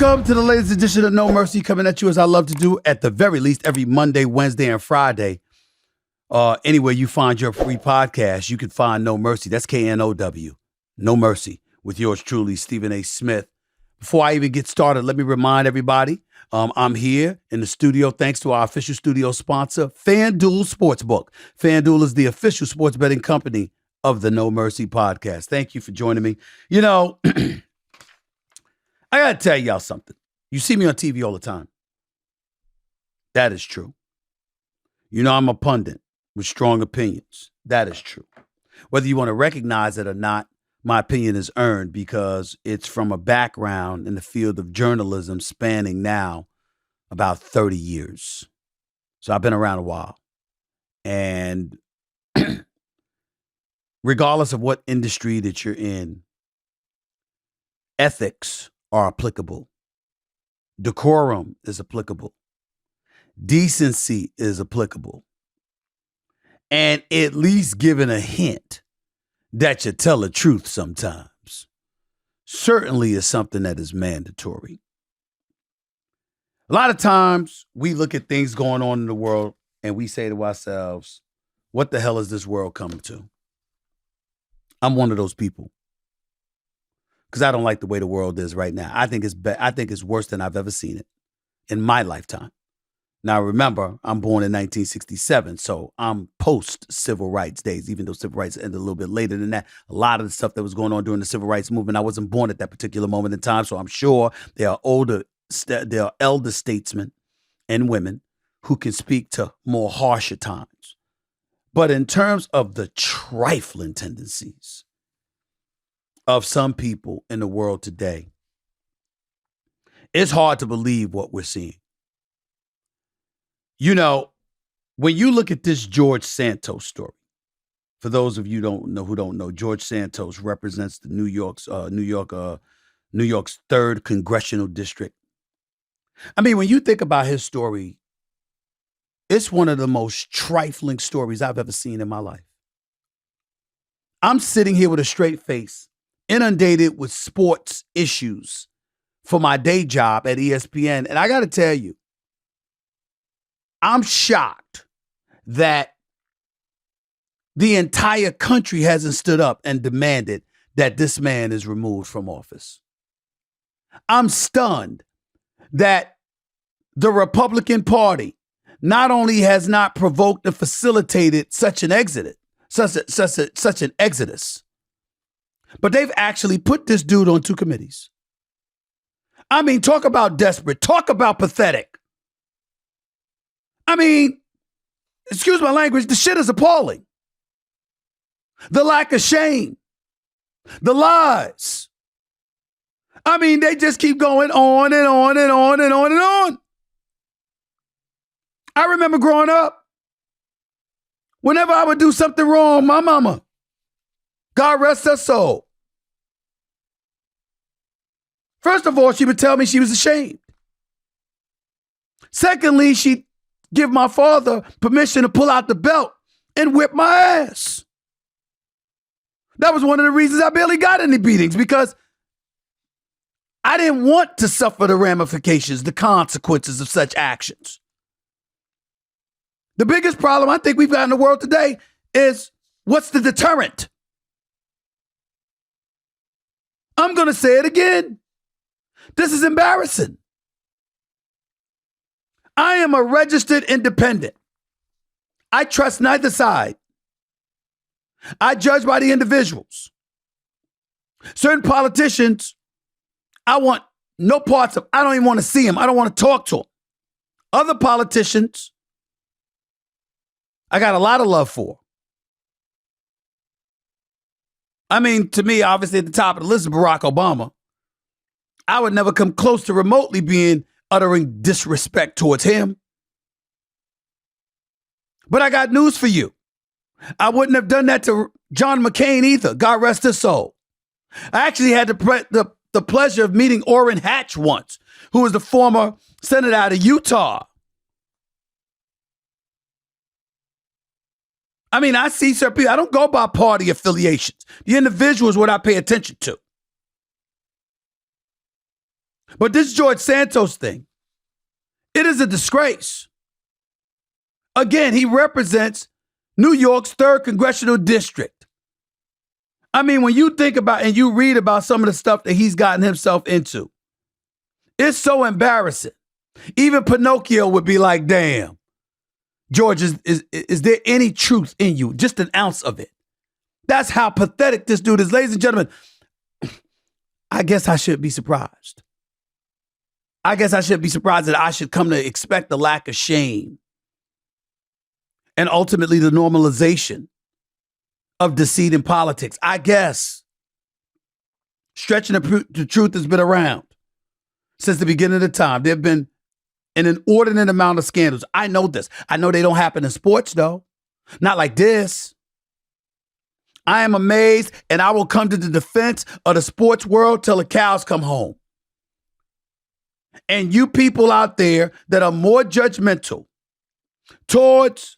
Welcome to the latest edition of No Mercy, coming at you as I love to do at the very least every Monday, Wednesday, and Friday. Anywhere you find your free podcast, you can find No Mercy. That's KNOW, No Mercy, with yours truly, Stephen A.Smith. Before I even get started, let me remind everybody, I'm here in the studio thanks to our official studio sponsor, FanDuel Sportsbook. FanDuel is the official sports betting company of the No Mercy podcast. Thank you for joining me. You know, I got to tell y'all something. You see me on TV all the time. That is true. You know I'm a pundit with strong opinions. That is true. Whether you want to recognize it or not, my opinion is earned because it's from a background in the field of journalism spanning now about 30 years. So I've been around a while. And regardless of what industry that you're in, ethics are applicable. Decorum is applicable. Decency is applicable. And at least giving a hint that you tell the truth sometimes certainly is something that is mandatory. A lot of times we look at things going on in the world and we say to ourselves, what the hell is this world coming to? I'm one of those people. Because I don't like the way the world is right now. I think it's worse than I've ever seen it in my lifetime. Now, remember, I'm born in 1967, so I'm post-civil rights days, even though civil rights ended a little bit later than that. A lot of the stuff that was going on during the civil rights movement, I wasn't born at that particular moment in time, so I'm sure there are elder statesmen and women who can speak to more harsher times. But in terms of the trifling tendencies of some people in the world today, it's hard to believe what we're seeing. You know, when you look at this George Santos story, for those of you who don't know, George Santos represents the New York's 3rd congressional district. I mean, when you think about his story, it's one of the most trifling stories I've ever seen in my life. I'm sitting here with a straight face, inundated with sports issues for my day job at ESPN. And I got to tell you, I'm shocked that the entire country hasn't stood up and demanded that this man is removed from office. I'm stunned that the Republican Party not only has not provoked and facilitated such an exodus, but they've actually put this dude on 2 committees. I mean, talk about desperate, talk about pathetic. I mean, excuse my language, the shit is appalling. The lack of shame, the lies. I mean, they just keep going on and on and on and on and on. I remember growing up, whenever I would do something wrong, my mama, God rest her soul, first of all, she would tell me she was ashamed. Secondly, she'd give my father permission to pull out the belt and whip my ass. That was one of the reasons I barely got any beatings, because I didn't want to suffer the ramifications, the consequences of such actions. The biggest problem I think we've got in the world today is, what's the deterrent? I'm going to say it again. This is embarrassing. I am a registered independent. I trust neither side. I judge by the individuals. Certain politicians, I want no parts of. I don't even want to see them. I don't want to talk to them. Other politicians, I got a lot of love for. I mean, to me, obviously at the top of the list is Barack Obama. I would never come close to remotely uttering disrespect towards him. But I got news for you. I wouldn't have done that to John McCain either. God rest his soul. I actually had the pleasure of meeting Orrin Hatch once, who was the former senator out of Utah. I mean, I see certain people. I don't go by party affiliations. The individual is what I pay attention to. But this George Santos thing, it is a disgrace. Again, he represents New York's 3rd Congressional District. I mean, when you think about and you read about some of the stuff that he's gotten himself into, it's so embarrassing. Even Pinocchio would be like, damn, George, is there any truth in you? Just an ounce of it. That's how pathetic this dude is. Ladies and gentlemen, I guess I should be surprised. I guess I should be surprised that I should come to expect the lack of shame and ultimately the normalization of deceit in politics. I guess stretching the truth has been around since the beginning of the time. There have been an inordinate amount of scandals. I know this. I know they don't happen in sports, though. Not like this. I am amazed, and I will come to the defense of the sports world till the cows come home. And you people out there that are more judgmental towards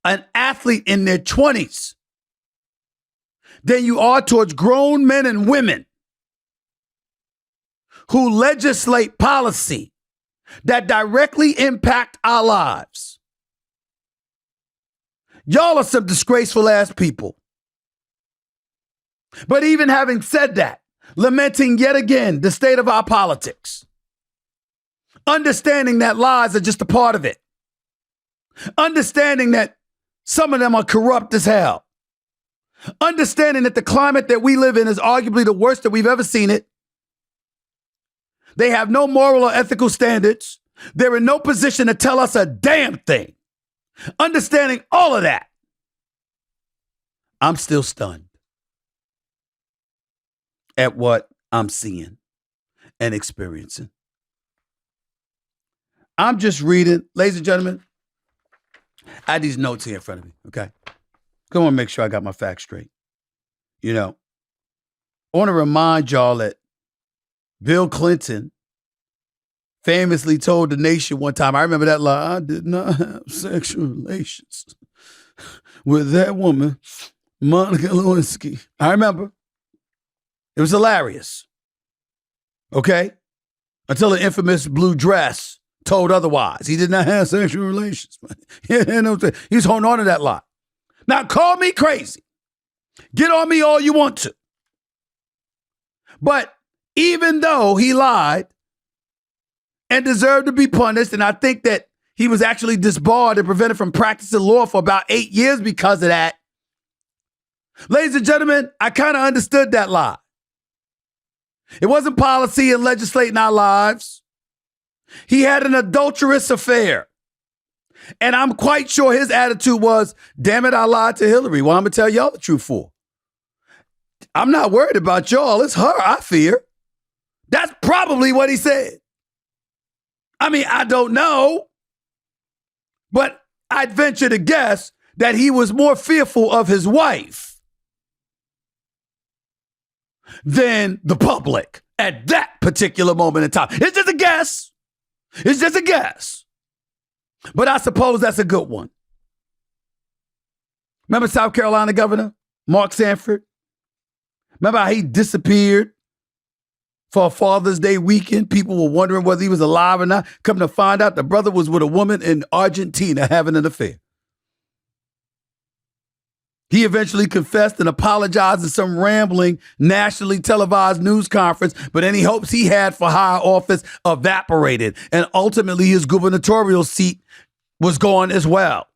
an athlete in their 20s than you are towards grown men and women who legislate policy that directly impact our lives. Y'all are some disgraceful ass people. But even having said that, lamenting yet again the state of our politics, understanding that lies are just a part of it, understanding that some of them are corrupt as hell, understanding that the climate that we live in is arguably the worst that we've ever seen it. They have no moral or ethical standards. They're in no position to tell us a damn thing. Understanding all of that, I'm still stunned at what I'm seeing and experiencing. I'm just reading, ladies and gentlemen, I had these notes here in front of me, okay? I want to make sure I got my facts straight. You know, I want to remind y'all that Bill Clinton famously told the nation one time, I remember that line, I did not have sexual relations with that woman, Monica Lewinsky. I remember. It was hilarious. Okay? Until the infamous blue dress told otherwise. He did not have sexual relations. Yeah, no, he was holding on to that lie. Now, call me crazy. Get on me all you want to. But even though he lied and deserved to be punished, and I think that he was actually disbarred and prevented from practicing law for about 8 years because of that, ladies and gentlemen, I kind of understood that lie. It wasn't policy and legislating our lives. He had an adulterous affair. And I'm quite sure his attitude was, damn it, I lied to Hillary. Well, I'm going to tell y'all the truth for. I'm not worried about y'all. It's her I fear. That's probably what he said. I mean, I don't know. But I'd venture to guess that he was more fearful of his wife than the public at that particular moment in time. It's just a guess. It's just a guess. But I suppose that's a good one. Remember South Carolina Governor Mark Sanford? Remember how he disappeared for a Father's Day weekend? People were wondering whether he was alive or not. Come to find out, the brother was with a woman in Argentina having an affair. He eventually confessed and apologized in some rambling, nationally televised news conference, but any hopes he had for higher office evaporated, and ultimately his gubernatorial seat was gone as well.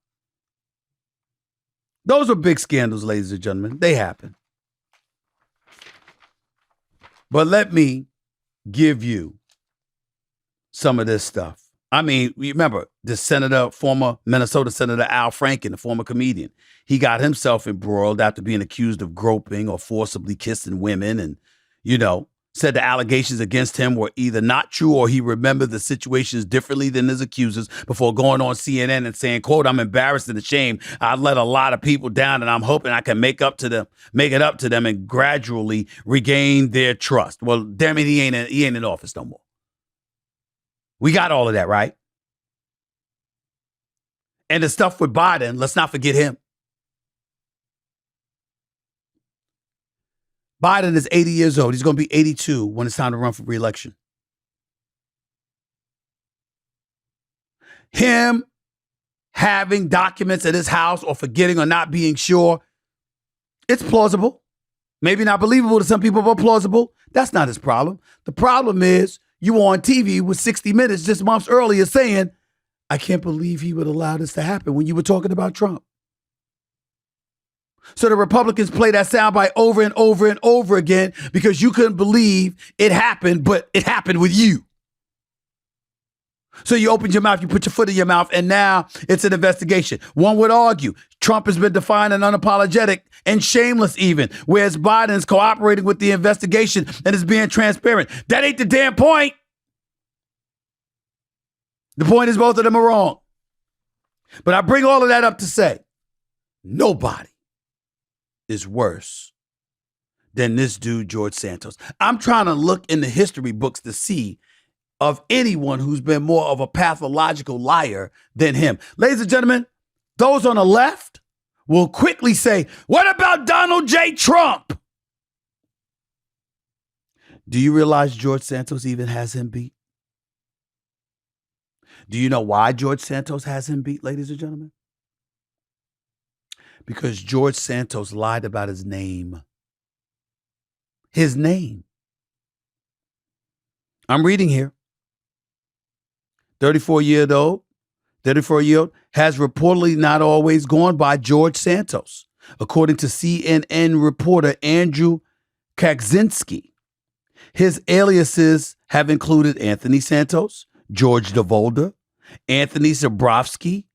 Those were big scandals, ladies and gentlemen. They happen. But let me give you some of this stuff. I mean, remember, the senator, former Minnesota Senator Al Franken, the former comedian, he got himself embroiled after being accused of groping or forcibly kissing women and, said the allegations against him were either not true or he remembered the situations differently than his accusers before going on CNN and saying, quote, I'm embarrassed and ashamed. I let a lot of people down and I'm hoping I can make it up to them and gradually regain their trust. Well, damn it, he ain't in office no more. We got all of that, right? And the stuff with Biden, let's not forget him. Biden is 80 years old. He's going to be 82 when it's time to run for re-election. Him having documents at his house or forgetting or not being sure, it's plausible. Maybe not believable to some people, but plausible. That's not his problem. The problem is you were on TV with 60 Minutes just months earlier saying, I can't believe he would allow this to happen when you were talking about Trump. So the Republicans play that soundbite over and over and over again because you couldn't believe it happened, but it happened with you. So you opened your mouth, you put your foot in your mouth, and now it's an investigation. One would argue Trump has been defined and unapologetic and shameless even, whereas Biden's cooperating with the investigation and is being transparent. That ain't the damn point. The point is both of them are wrong. But I bring all of that up to say, nobody is worse than this dude, George Santos. I'm trying to look in the history books to see of anyone who's been more of a pathological liar than him. Ladies and gentlemen, those on the left will quickly say, what about Donald J. Trump? Do you realize George Santos even has him beat? Do you know why George Santos has him beat, ladies and gentlemen? Because George Santos lied about his name. His name. I'm reading here. 34-year-old has reportedly not always gone by George Santos, according to CNN reporter Andrew Kaczynski. His aliases have included Anthony Santos, George DeVolder, Anthony Zabrowski,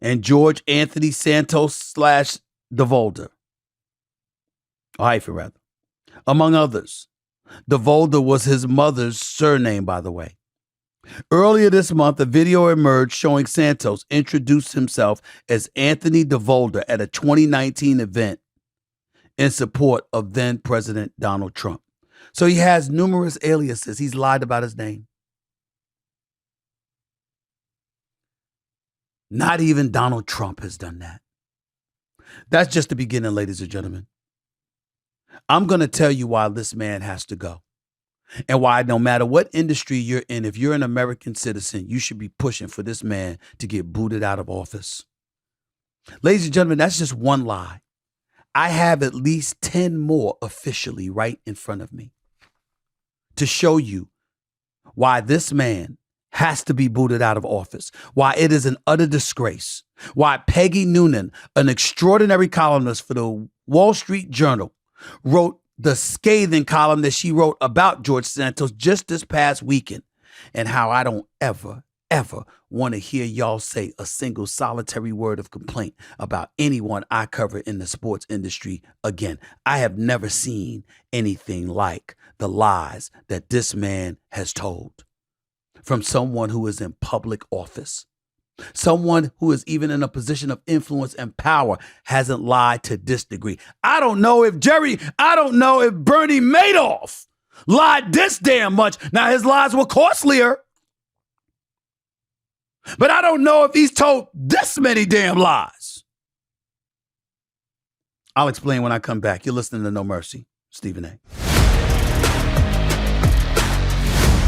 and George Anthony Santos / DeVolder. Hyphen, rather. Among others. DeVolder was his mother's surname, by the way. Earlier this month, a video emerged showing Santos introduced himself as Anthony DeVolder at a 2019 event in support of then President Donald Trump. So he has numerous aliases. He's lied about his name. Not even Donald Trump has done that. That's just the beginning, ladies and gentlemen. I'm going to tell you why this man has to go. And why no matter what industry you're in, if you're an American citizen, you should be pushing for this man to get booted out of office. Ladies and gentlemen, that's just one lie. I have at least 10 more officially right in front of me to show you why this man has to be booted out of office, why it is an utter disgrace, why Peggy Noonan, an extraordinary columnist for the Wall Street Journal, wrote the scathing column that she wrote about George Santos just this past weekend, and how I don't ever want to hear y'all say a single solitary word of complaint about anyone I cover in the sports industry again. I have never seen anything like the lies that this man has told from someone who is in public office. Someone who is even in a position of influence and power hasn't lied to this degree. I don't know if Bernie Madoff lied this damn much. Now, his lies were costlier, but I don't know if he's told this many damn lies. I'll explain when I come back. You're listening to No Mercy, Stephen A.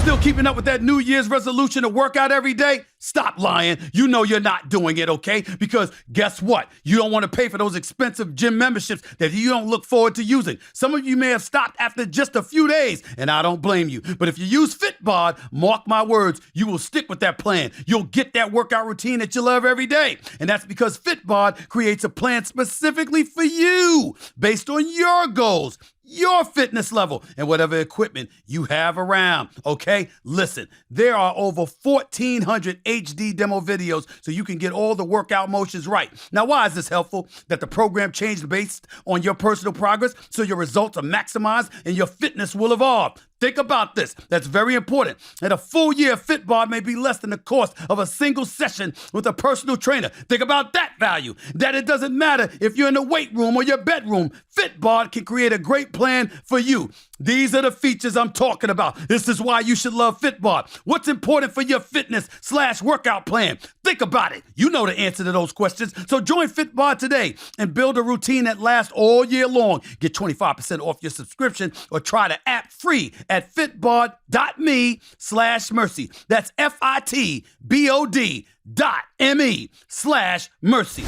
Still keeping up with that New Year's resolution to work out every day? Stop lying. You know you're not doing it, okay? Because guess what? You don't want to pay for those expensive gym memberships that you don't look forward to using. Some of you may have stopped after just a few days, and I don't blame you. But if you use FitBod, mark my words, you will stick with that plan. You'll get that workout routine that you love every day. And that's because FitBod creates a plan specifically for you, based on your goals, your fitness level, and whatever equipment you have around, okay? Listen, there are over 1,400 HD demo videos so you can get all the workout motions right. Now, why is this helpful? That the program changed based on your personal progress so your results are maximized and your fitness will evolve. Think about this. That's very important. That a full year of FitBod may be less than the cost of a single session with a personal trainer. Think about that value. That it doesn't matter if you're in the weight room or your bedroom. FitBod can create a great plan for you. These are the features I'm talking about. This is why you should love FitBod. What's important for your fitness/workout plan? Think about it. You know the answer to those questions. So join FitBod today and build a routine that lasts all year long. Get 25% off your subscription or try the app free at fitbod.me/mercy. That's FITBOD.me/mercy.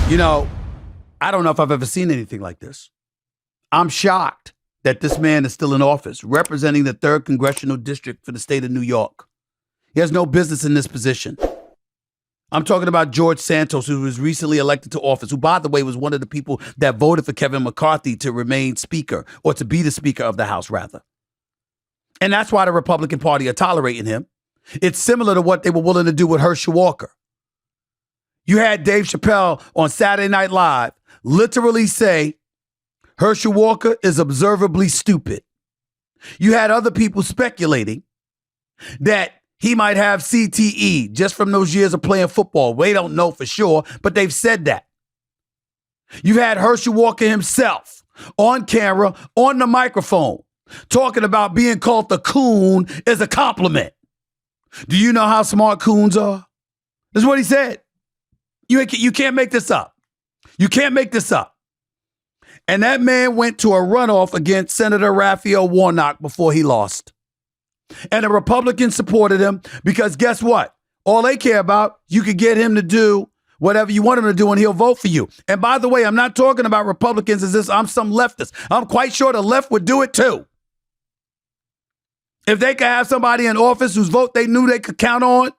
You know, I don't know if I've ever seen anything like this. I'm shocked that this man is still in office, representing the 3rd Congressional District for the state of New York. He has no business in this position. I'm talking about George Santos, who was recently elected to office, who, by the way, was one of the people that voted for Kevin McCarthy to remain speaker, or to be the speaker of the House, rather. And that's why the Republican Party are tolerating him. It's similar to what they were willing to do with Herschel Walker. You had Dave Chappelle on Saturday Night Live literally say, Herschel Walker is observably stupid. You had other people speculating that he might have CTE just from those years of playing football. We don't know for sure, but they've said that. You've had Herschel Walker himself on camera, on the microphone, talking about being called the coon is a compliment. Do you know how smart coons are? That's what he said. You can't make this up. You can't make this up. And that man went to a runoff against Senator Raphael Warnock before he lost. And the Republicans supported him because guess what? All they care about, you could get him to do whatever you want him to do and he'll vote for you. And by the way, I'm not talking about Republicans as if I'm some leftist. I'm quite sure the left would do it too. If they could have somebody in office whose vote they knew they could count on,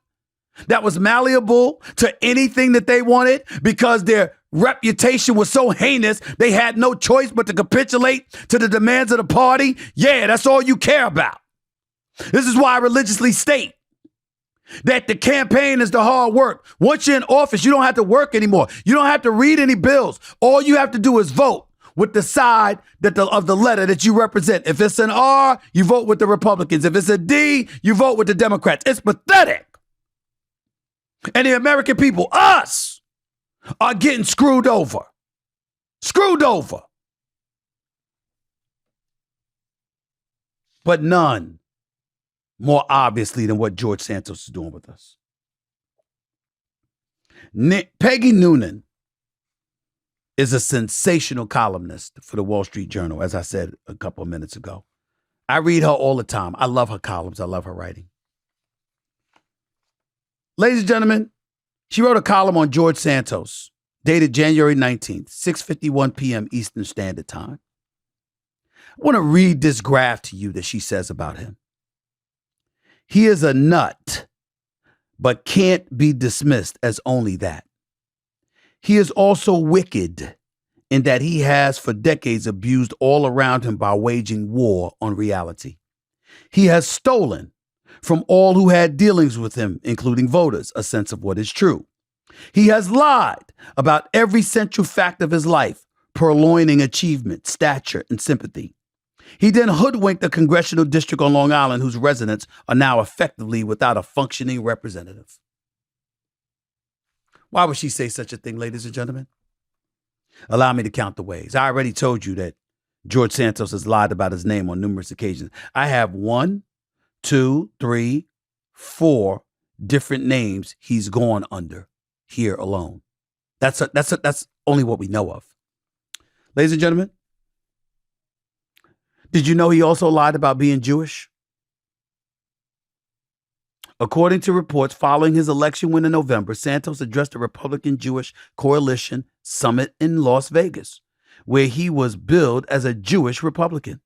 that was malleable to anything that they wanted because their reputation was so heinous, they had no choice but to capitulate to the demands of the party. Yeah, that's all you care about. This is why I religiously state that the campaign is the hard work. Once you're in office, you don't have to work anymore. You don't have to read any bills. All you have to do is vote with the side of the letter that you represent. If it's an R, you vote with the Republicans. If it's a D, you vote with the Democrats. It's pathetic. And the American people, us, are getting screwed over. Screwed over. But none more obviously than what George Santos is doing with us. Peggy Noonan is a sensational columnist for the Wall Street Journal, as I said a couple of minutes ago. I read her all the time. I love her columns. I love her writing. Ladies and gentlemen, she wrote a column on George Santos, dated January 19th, 6:51 p.m. Eastern Standard Time. I want to read this graph to you that she says about him. He is a nut, but can't be dismissed as only that. He is also wicked in that he has for decades abused all around him by waging war on reality. He has stolen from all who had dealings with him, including voters, a sense of what is true. He has lied about every central fact of his life, purloining achievement, stature, and sympathy. He then hoodwinked the congressional district on Long Island, whose residents are now effectively without a functioning representative. Why would she say such a thing, ladies and gentlemen? Allow me to count the ways. I already told you that George Santos has lied about his name on numerous occasions. I have 1, 2, 3, 4 different names he's gone under here alone. That's only what we know of. Ladies and gentlemen, did you know he also lied about being Jewish? According to reports following his election win in November, Santos addressed a Republican Jewish Coalition summit in Las Vegas, where he was billed as a Jewish Republican.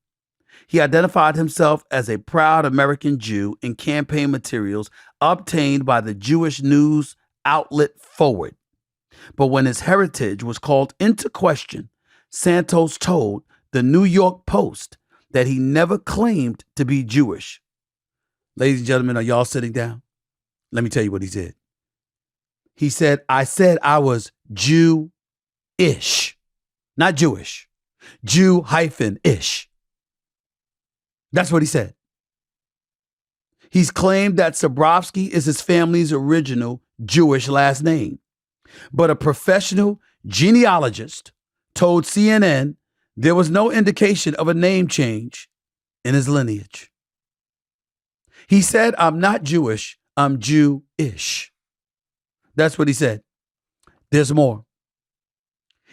He identified himself as a proud American Jew in campaign materials obtained by the Jewish news outlet Forward. But when his heritage was called into question, Santos told the New York Post that he never claimed to be Jewish. Ladies and gentlemen, are y'all sitting down? Let me tell you what he said. He said I was Jew-ish, not Jewish. Jew-ish. That's what he said. He's claimed that Zabrowski is his family's original Jewish last name. But a professional genealogist told CNN there was no indication of a name change in his lineage. He said, "I'm not Jewish, I'm Jew-ish." That's what he said. There's more.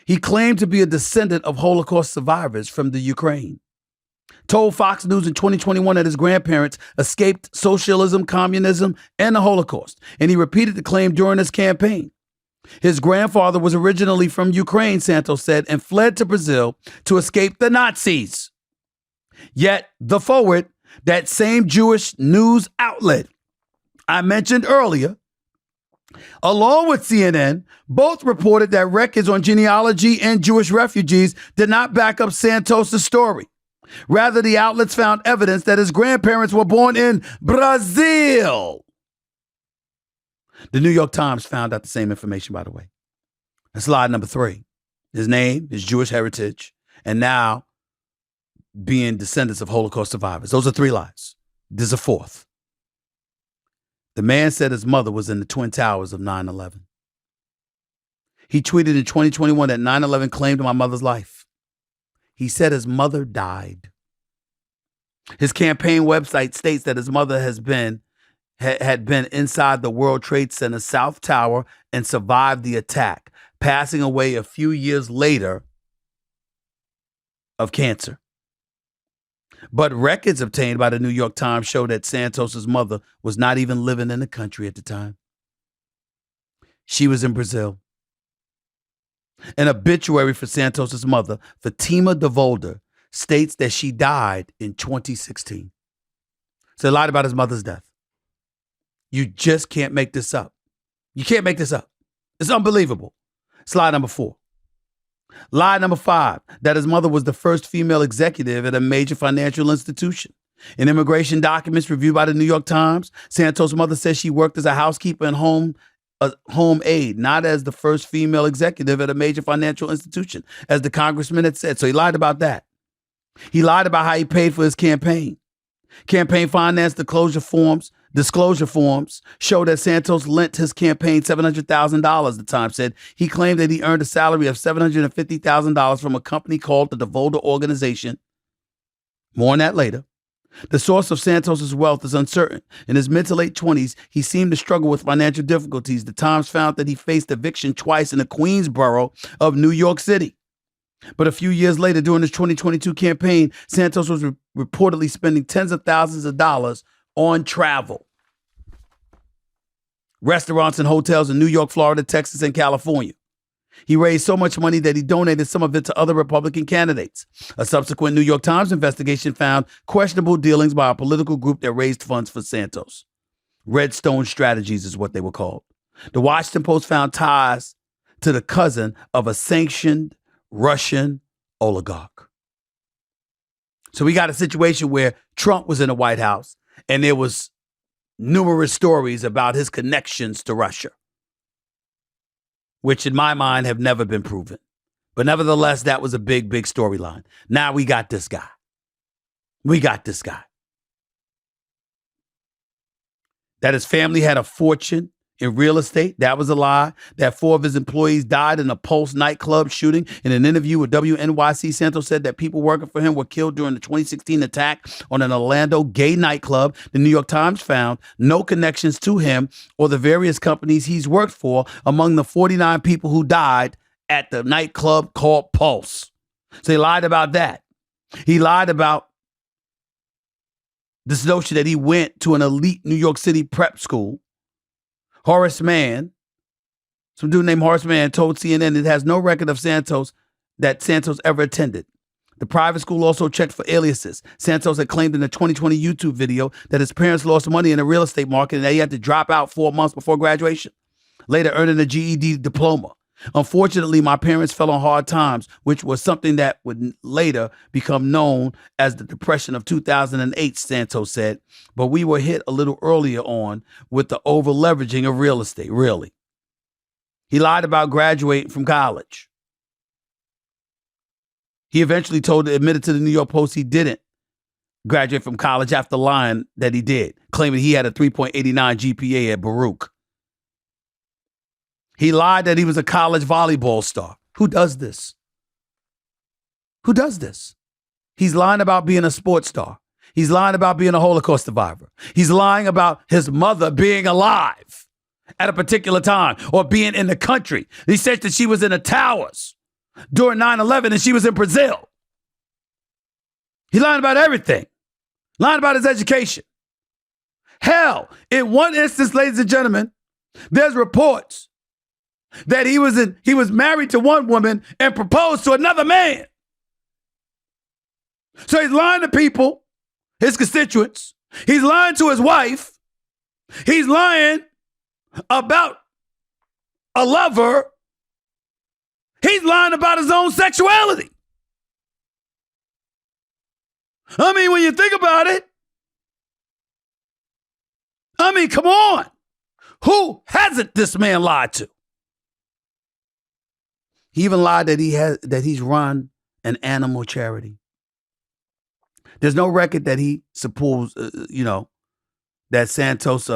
He claimed to be a descendant of Holocaust survivors from the Ukraine. Told Fox News in 2021 that his grandparents escaped socialism, communism, and the Holocaust. And he repeated the claim during his campaign. His grandfather was originally from Ukraine, Santos said, and fled to Brazil to escape the Nazis. Yet the Forward, that same Jewish news outlet I mentioned earlier, along with CNN, both reported that records on genealogy and Jewish refugees did not back up Santos' story. Rather, the outlets found evidence that his grandparents were born in Brazil. The New York Times found out the same information, by the way. That's slide number 3. His name, his Jewish heritage, and now being descendants of Holocaust survivors. Those are 3 lies. There's a 4th. The man said his mother was in the Twin Towers of 9/11. He tweeted in 2021 that 9/11 claimed my mother's life. He said his mother died. His campaign website states that his mother had been inside the World Trade Center South Tower and survived the attack, passing away a few years later of cancer. But records obtained by the New York Times show that Santos' mother was not even living in the country at the time. She was in Brazil. An obituary for Santos' mother, Fatima de Volder, states that she died in 2016. So he lied about his mother's death. You just can't make this up. You can't make this up. It's unbelievable. Slide number 4. Lie number 5, that his mother was the first female executive at a major financial institution. In immigration documents reviewed by the New York Times, Santos' mother says she worked as a housekeeper and home aide, not as the first female executive at a major financial institution, as the congressman had said. So he lied about that. He lied about how he paid for his campaign. Campaign finance disclosure forms show that Santos lent his campaign $700,000, the Times said. He claimed that he earned a salary of $750,000 from a company called the DeVolder Organization. More on that later. The source of Santos' wealth is uncertain. In his mid to late 20s, he seemed to struggle with financial difficulties. The Times found that he faced eviction twice in the Queens borough of New York City. But a few years later, during his 2022 campaign, Santos was reportedly spending tens of thousands of dollars on travel. Restaurants and hotels in New York, Florida, Texas, and California. He raised so much money that he donated some of it to other Republican candidates. A subsequent New York Times investigation found questionable dealings by a political group that raised funds for Santos. Redstone Strategies is what they were called. The Washington Post found ties to the cousin of a sanctioned Russian oligarch. So we got a situation where Trump was in the White House and there was numerous stories about his connections to Russia, which in my mind have never been proven. But nevertheless, that was a big, big storyline. Now we got this guy. That his family had a fortune in real estate, that was a lie. That 4 of his employees died in a Pulse nightclub shooting. In an interview with WNYC, Santos said that people working for him were killed during the 2016 attack on an Orlando gay nightclub. The New York Times found no connections to him or the various companies he's worked for among the 49 people who died at the nightclub called Pulse. So he lied about that. He lied about this notion that he went to an elite New York City prep school. Horace Mann, some dude named Horace Mann, told CNN it has no record of Santos ever attended. The private school also checked for aliases. Santos had claimed in a 2020 YouTube video that his parents lost money in the real estate market and that he had to drop out 4 months before graduation, later earning a GED diploma. Unfortunately, my parents fell on hard times, which was something that would later become known as the Depression of 2008, Santos said. But we were hit a little earlier on with the over-leveraging of real estate, really. He lied about graduating from college. He eventually admitted to the New York Post he didn't graduate from college after lying that he did, claiming he had a 3.89 GPA at Baruch. He lied that he was a college volleyball star. Who does this? Who does this? He's lying about being a sports star. He's lying about being a Holocaust survivor. He's lying about his mother being alive at a particular time or being in the country. He said that she was in the towers during 9/11 and she was in Brazil. He's lying about everything. Lying about his education. Hell, in one instance, ladies and gentlemen, there's reports that he was married to one woman and proposed to another man. So he's lying to people, his constituents. He's lying to his wife. He's lying about a lover. He's lying about his own sexuality. I mean, when you think about it, come on. Who hasn't this man lied to? He even lied that he's run an animal charity. There's no record that he supposed, that Santos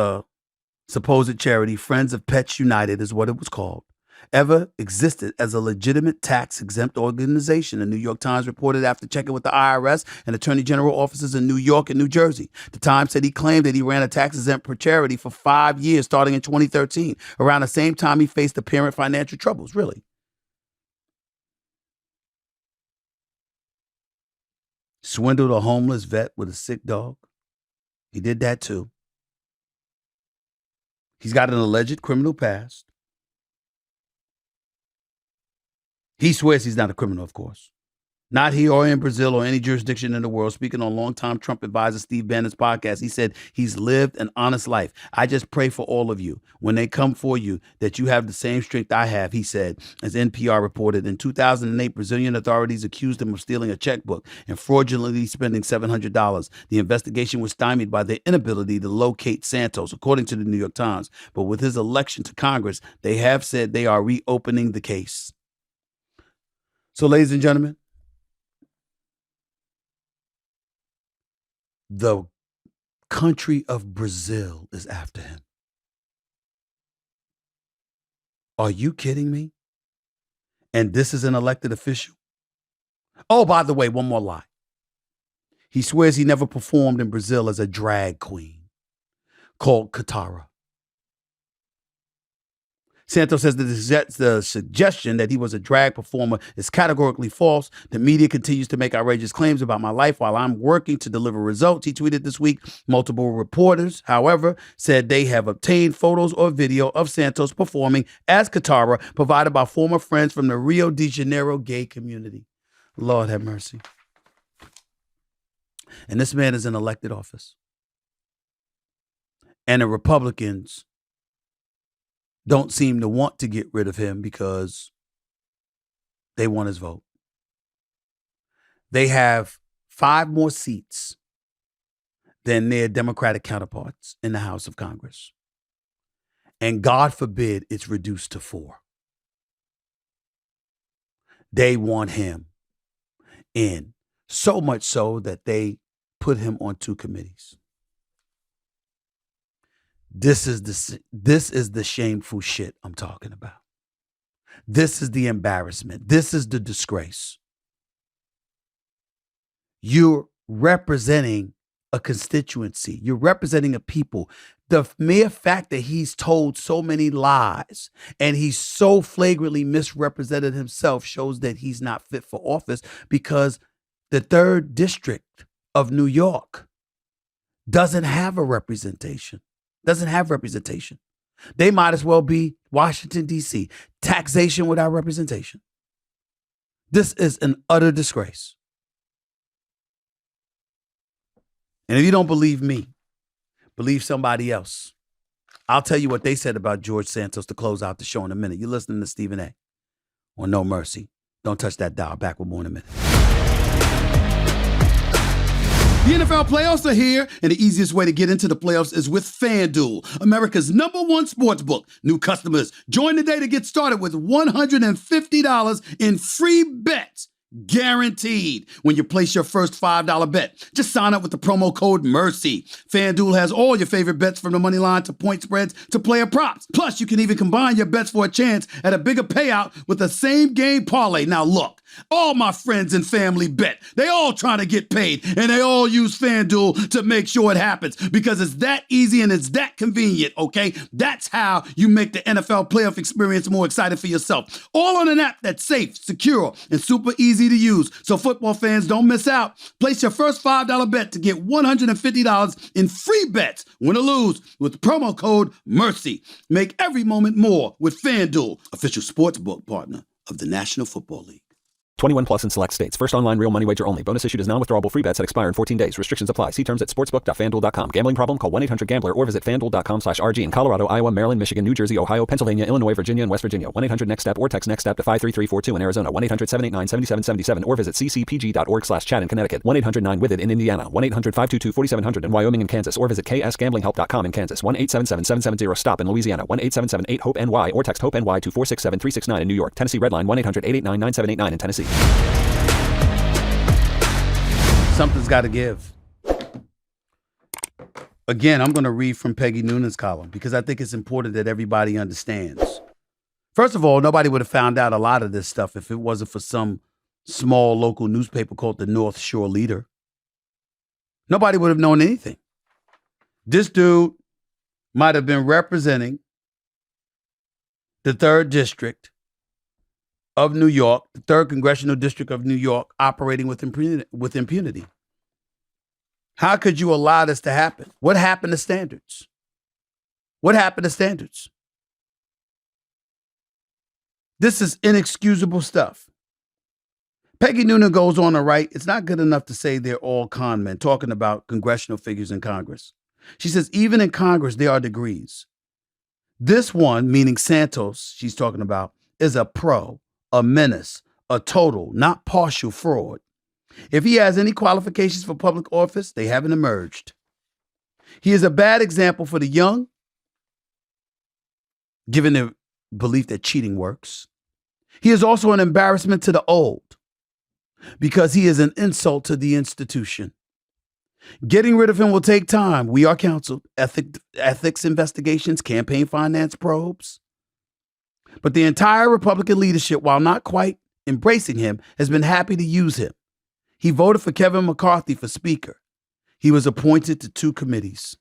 supposed charity, Friends of Pets United is what it was called, ever existed as a legitimate tax-exempt organization. The New York Times reported after checking with the IRS and Attorney General offices in New York and New Jersey. The Times said he claimed that he ran a tax-exempt charity for 5 years, starting in 2013. Around the same time, he faced apparent financial troubles. Really? Swindled a homeless vet with a sick dog. He did that too. He's got an alleged criminal past. He swears he's not a criminal, of course. Not here or in Brazil or any jurisdiction in the world. Speaking on longtime Trump advisor Steve Bannon's podcast, he said he's lived an honest life. I just pray for all of you when they come for you that you have the same strength I have, he said, as NPR reported. In 2008, Brazilian authorities accused him of stealing a checkbook and fraudulently spending $700. The investigation was stymied by their inability to locate Santos, according to the New York Times. But with his election to Congress, they have said they are reopening the case. So, ladies and gentlemen, the country of Brazil is after him. Are you kidding me? And this is an elected official? Oh, by the way, one more lie. He swears he never performed in Brazil as a drag queen called Katara. Santos says the suggestion that he was a drag performer is categorically false. The media continues to make outrageous claims about my life while I'm working to deliver results. He tweeted this week. Multiple reporters, however, said they have obtained photos or video of Santos performing as Katara, provided by former friends from the Rio de Janeiro gay community. Lord have mercy. And this man is in elected office. And the Republicans don't seem to want to get rid of him because they want his vote. They have 5 more seats than their Democratic counterparts in the House of Congress. And God forbid it's reduced to 4. They want him in, so much so that they put him on 2 committees. This is the shameful shit I'm talking about. This is the embarrassment. This is the disgrace. You're representing a constituency. You're representing a people. The mere fact that he's told so many lies and he's so flagrantly misrepresented himself shows that he's not fit for office, because the 3rd District of New York doesn't have a representation. Doesn't have representation. They might as well be Washington, D.C. Taxation without representation. This is an utter disgrace. And if you don't believe me, believe somebody else. I'll tell you what they said about George Santos to close out the show in a minute. You're listening to Stephen A. on No Mercy. Don't touch that dial. Back with more in a minute. The NFL playoffs are here, and the easiest way to get into the playoffs is with FanDuel, America's #1 sports book. New customers, join today to get started with $150 in free bets Guaranteed when you place your first $5 bet. Just sign up with the promo code MERCY. FanDuel has all your favorite bets from the money line to point spreads to player props. Plus, you can even combine your bets for a chance at a bigger payout with a same game parlay. Now look, all my friends and family bet. They all trying to get paid, and they all use FanDuel to make sure it happens because it's that easy and it's that convenient, okay? That's how you make the NFL playoff experience more exciting for yourself. All on an app that's safe, secure, and super easy to use. So football fans, don't miss out. Place your first $5 bet to get $150 in free bets, win or lose, with the promo code MERCY. Make every moment more with FanDuel, official sportsbook partner of the National Football League. 21 plus in select states. First online real money wager only. Bonus issued as non-withdrawable free bets that expire in 14 days. Restrictions apply. See terms at sportsbook.fanduel.com. Gambling problem? Call 1-800-GAMBLER or visit fanduel.com/RG in Colorado, Iowa, Maryland, Michigan, New Jersey, Ohio, Pennsylvania, Illinois, Virginia, and West Virginia. 1-800-NEXT-STEP or text NEXT-STEP to 53342 in Arizona. 1-800-789-7777 or visit ccpg.org/chat in Connecticut. 1-800-9-WITH-IT in Indiana. 1-800-522-4700 in Wyoming and Kansas or visit ksgamblinghelp.com in Kansas. 1-877-770-STOP in Louisiana. 1-877-8-HOPE-NY or text HOPE-NY to 467-369 in New York. Tennessee Redline 1-800-889-9789 in Tennessee. Something's got to give. Again, I'm going to read from Peggy Noonan's column because I think it's important that everybody understands. First of all, nobody would have found out a lot of this stuff if it wasn't for some small local newspaper called the North Shore Leader. Nobody would have known anything. This dude might have been representing the 3rd District of New York, the 3rd Congressional District of New York, operating with impunity. How could you allow this to happen? What happened to standards? What happened to standards? This is inexcusable stuff. Peggy Noonan goes on to write, it's not good enough to say they're all con men, talking about congressional figures in Congress. She says, even in Congress, there are degrees. This one, meaning Santos, she's talking about, is a pro, a menace, a total, not partial fraud. If he has any qualifications for public office, they haven't emerged. He is a bad example for the young, given their belief that cheating works. He is also an embarrassment to the old because he is an insult to the institution. Getting rid of him will take time. We are counseled. Ethics investigations, campaign finance probes. But the entire Republican leadership, while not quite embracing him, has been happy to use him. He voted for Kevin McCarthy for Speaker. He was appointed to 2 committees.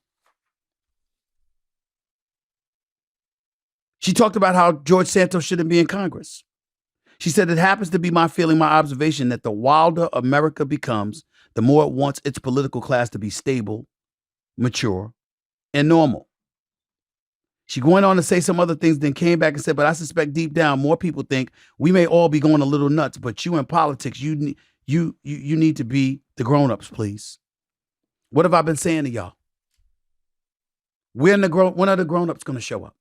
She talked about how George Santos shouldn't be in Congress. She said, it happens to be my feeling, my observation, that the wilder America becomes, the more it wants its political class to be stable, mature, and normal. She went on to say some other things, then came back and said, but I suspect deep down, more people think we may all be going a little nuts, but you in politics, you need to be the grown-ups, please. What have I been saying to y'all? When are the grown-ups going to show up?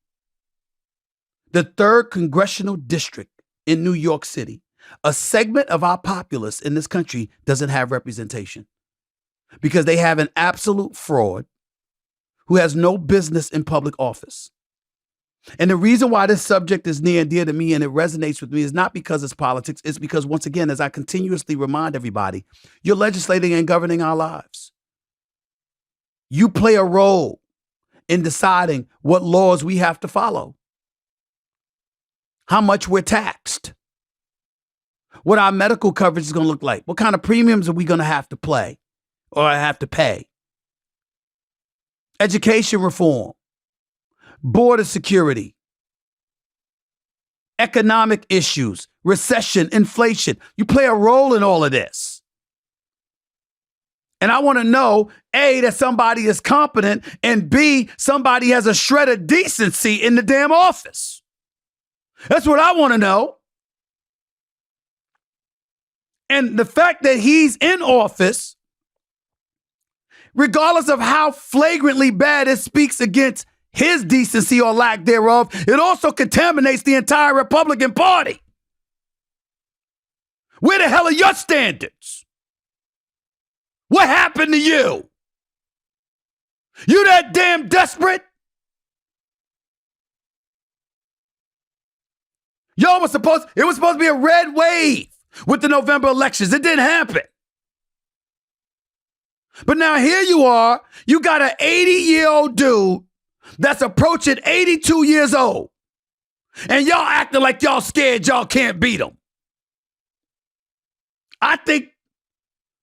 The 3rd Congressional District in New York City, a segment of our populace in this country doesn't have representation because they have an absolute fraud who has no business in public office. And the reason why this subject is near and dear to me and it resonates with me is not because it's politics. It's because, once again, as I continuously remind everybody, you're legislating and governing our lives. You play a role in deciding what laws we have to follow, how much we're taxed, what our medical coverage is going to look like, what kind of premiums are we going to have to play or have to pay, education reform, border security, economic issues, recession, inflation. You play a role in all of this. And I want to know, A, that somebody is competent, and B, somebody has a shred of decency in the damn office. That's what I want to know. And the fact that he's in office, regardless of how flagrantly bad it speaks against his decency or lack thereof, it also contaminates the entire Republican Party. Where the hell are your standards? What happened to you? You that damn desperate? It was supposed to be a red wave with the November elections. It didn't happen. But now here you are, you got an 80-year-old dude that's approaching 82 years old. And y'all acting like y'all scared y'all can't beat him. I think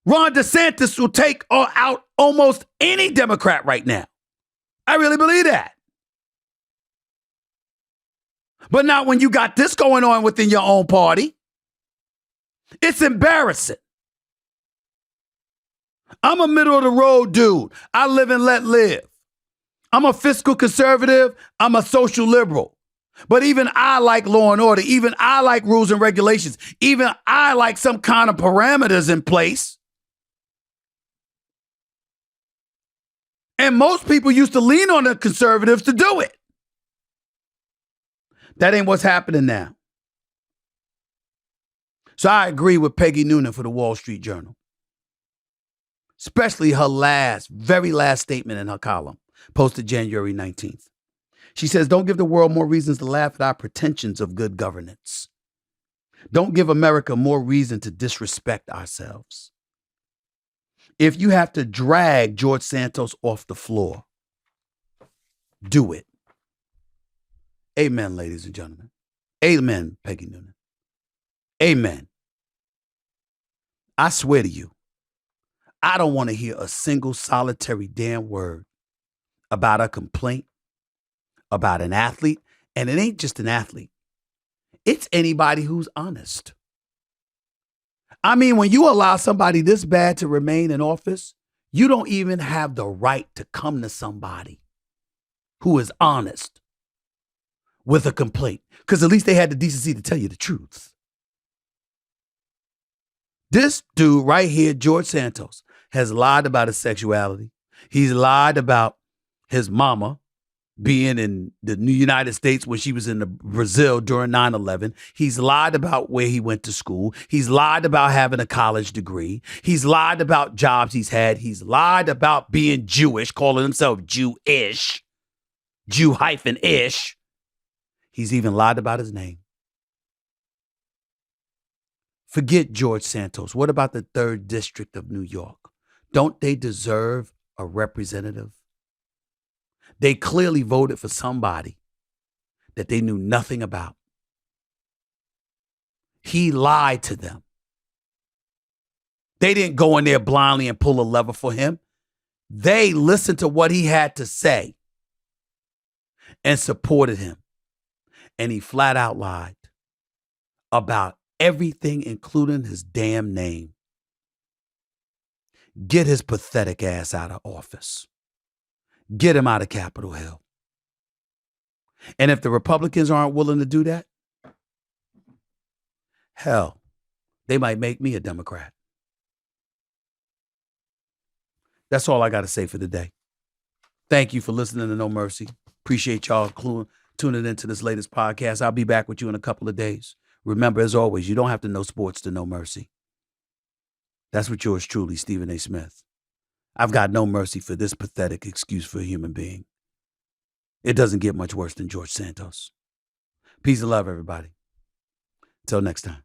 Ron DeSantis will take out almost any Democrat right now. I really believe that. But not when you got this going on within your own party. It's embarrassing. I'm a middle of the road dude. I live and let live. I'm a fiscal conservative. I'm a social liberal. But even I like law and order. Even I like rules and regulations. Even I like some kind of parameters in place. And most people used to lean on the conservatives to do it. That ain't what's happening now. So I agree with Peggy Noonan for the Wall Street Journal. Especially her very last statement in her column, posted January 19th. She says, don't give the world more reasons to laugh at our pretensions of good governance. Don't give America more reason to disrespect ourselves. If you have to drag George Santos off the floor, do it. Amen, ladies and gentlemen. Amen, Peggy Noonan. Amen. I swear to you, I don't want to hear a single solitary damn word about a complaint, about an athlete. And it ain't just an athlete. It's anybody who's honest. I mean, when you allow somebody this bad to remain in office, you don't even have the right to come to somebody who is honest with a complaint, because at least they had the decency to tell you the truth. This dude right here, George Santos, has lied about his sexuality. He's lied about his mama being in the United States when she was in Brazil during 9/11. He's lied about where he went to school. He's lied about having a college degree. He's lied about jobs he's had. He's lied about being Jewish, calling himself Jewish, Jew-ish. He's even lied about his name. Forget George Santos. What about the 3rd District of New York? Don't they deserve a representative? They clearly voted for somebody that they knew nothing about. He lied to them. They didn't go in there blindly and pull a lever for him. They listened to what he had to say and supported him. And he flat out lied about everything, including his damn name. Get his pathetic ass out of office. Get him out of Capitol Hill. And if the Republicans aren't willing to do that, hell, they might make me a Democrat. That's all I got to say for today. Thank you for listening to No Mercy. Appreciate y'all tuning into this latest podcast. I'll be back with you in a couple of days. Remember, as always, you don't have to know sports to know mercy. That's what yours truly, Stephen A. Smith. I've got no mercy for this pathetic excuse for a human being. It doesn't get much worse than George Santos. Peace and love, everybody. Until next time.